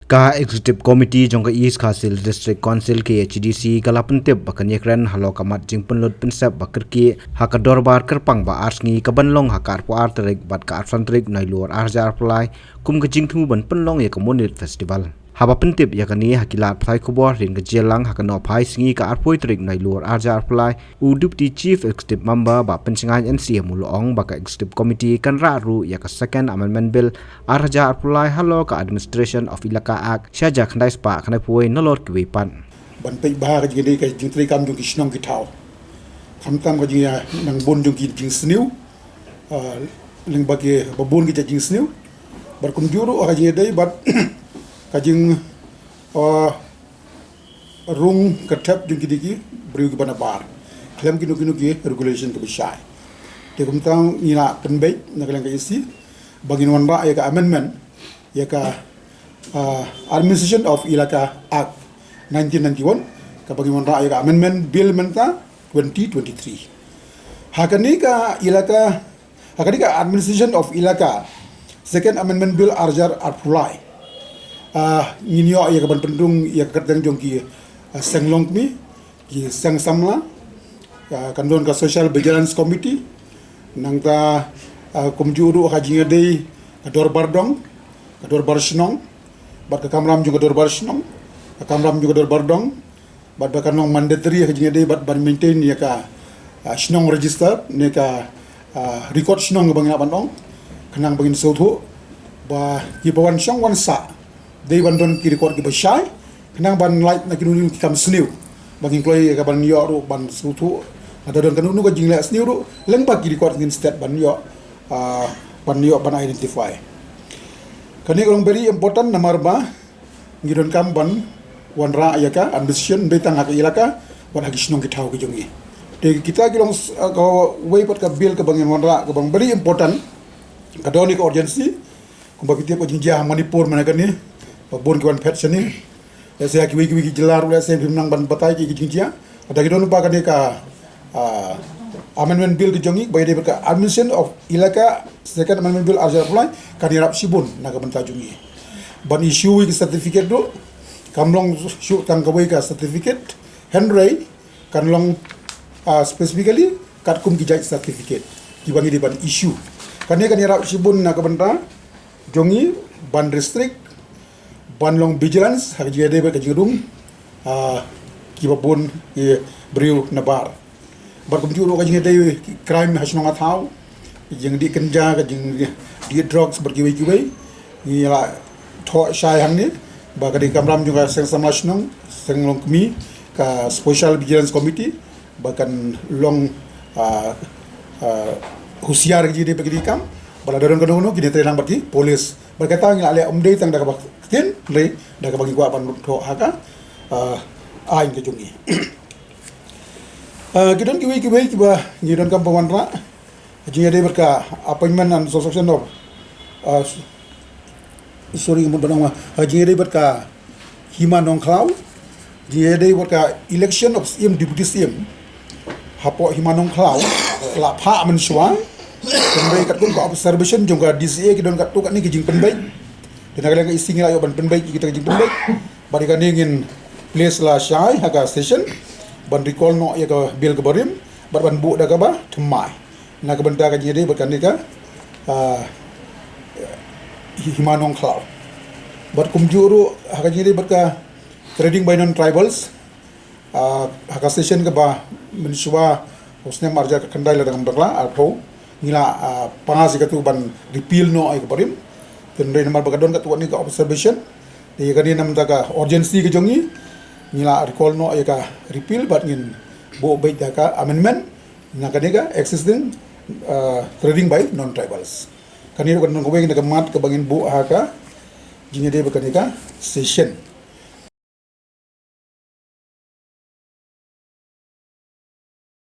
Ka Executive Committee jongka East Khasil District Council ke HDC kalapun tip bakan yekren halo kamat jingpun lot pensep bakar ki hakador bar kerpang ba arsngi kabanlong hakar po arterik bat ka arfantrik nai luar arja arplai kum ke jingtu ban penlong ya komunit festival. Haba pentip ya kani hakilat phai kubor rin ke jelang hakano phai singi ka arpoi trik nai luar arja arplai udup di Chief Executive Member ba pensingai NC mulong baka Executive Committee kan raru ya ka Second Amendment Bill arja arplai halo ka Administration of Ilaka Act syajak khandai spa khanai puai nolor kiwipan ban pe ba ka jingde ka jingtri kam jung kisnong ki thau kham kam ka jinga nang bon jung ki jing sniu ling ba ke babon ki jing sniu bar kum juru ka jingde bat kajing rung katap jung kidiki beriu ki bana bar klem ki nuki regulation to bishai te kum tang ina penbei na kalang ka isi bagin wanra ya ka amendment ya ka Administration of Ilaka Act 1991 ka bagin wanra ya ka amendment bill menta 2023 hakani ka ilaka hakani ka Administration of Ilaka Second Amendment Bill arjar apply nginyo ya kaban pendung ya katang jong ki senglong mi ki sang samla kandon ka Social Vigilance Committee nang ta kumjuru ka jinga dei kador bardong kador barsnong bat ka kamram juga dor barsnong ka kamram juga dor bardong bat ba kanong mandatory ka jinga dei bat ban maintain ya ka snong register ne ka record snong bangina bandong kanang bangin sotho ba ki bawan syong wan sa they bandon ki record ki bashai kenang ban light na kinuni ki kam sniu bagi employee ka ban yo ru ban sutu ada don kanunu ka jingla sniu ru leng ba ki record ngin state ban yo ban identify kani orang very important nomor ba ngidon kam ban wan ra ya ka ambition be tang ka ilaka wan hagi snong ki thau ki jongi de kita ki long ka way pat ka bill ka bangin wan ra ka bang very important ka doni ka urgency kumbaki tiap ko jingja Manipur manakani bon ki wan pet seni saya ki wiki jelar ula sen nang ban batai ki jingjia ada ki don pa ka amendment bill ki jongi bay de ka Administration of Ilaka Second Amendment Bill arja apply kan yarap sibun na ka ban ta jongi ban issue ki certificate do kamlong shoot kan ka way ka certificate henry kan long specifically kat kum ki jai certificate ki bangi di ban issue kan yarap sibun na ka ban ta jongi ban restrict banlong vigilance hak jia de ka jingdung ki babon ki beriu nabar bar kum juro ka jing de crime hasnong athau jing di kenja ka jing di drugs bar ki we ni la tho shai hang ni ba ka di kamram juga seng samasnong seng long kmi ka Special Vigilance Committee bahkan long husiar ji de bagi kam bala dorong kono kini terang bagi polis berkata ngi ale umdei tang daga bakin le daga bagi gua pan tho haka ain ke jungi kidon ki ba ngidon kam pawan ra jinga de berka appointment and selection of sorry mun banang jinga de berka hima nong klau jinga de berka election of CM deputy CM hapo hima nong klau la pha man shwa penbai kat kun ko observation juga DCA ki don kat tu kat ni ki jing penbai dina kala isi ngira yo ban penbai ki kita jing penbai bari kan ingin place la shai haga station ban recall no ya ka bill ke barim bar ban bu da ka ba thmai na ka banta ka jide bar kan ni ka himanong klau bar kum juru haga jide bar ka trading by non tribals haga station ka ba mensuwa usne marja ka kandai la dang bakla atho ngila pangasi katu ban repeal no ay kaparim tendre namar bagadon katu ni ka observation de kani nam daga urgency ke jongi ngila recall no ay ka repeal bat ngin bo bait ka amendment na kani ka existing trading by non tribals kani ko non ko beng daga mat ka bangin bo ha ka jini de bakani ka session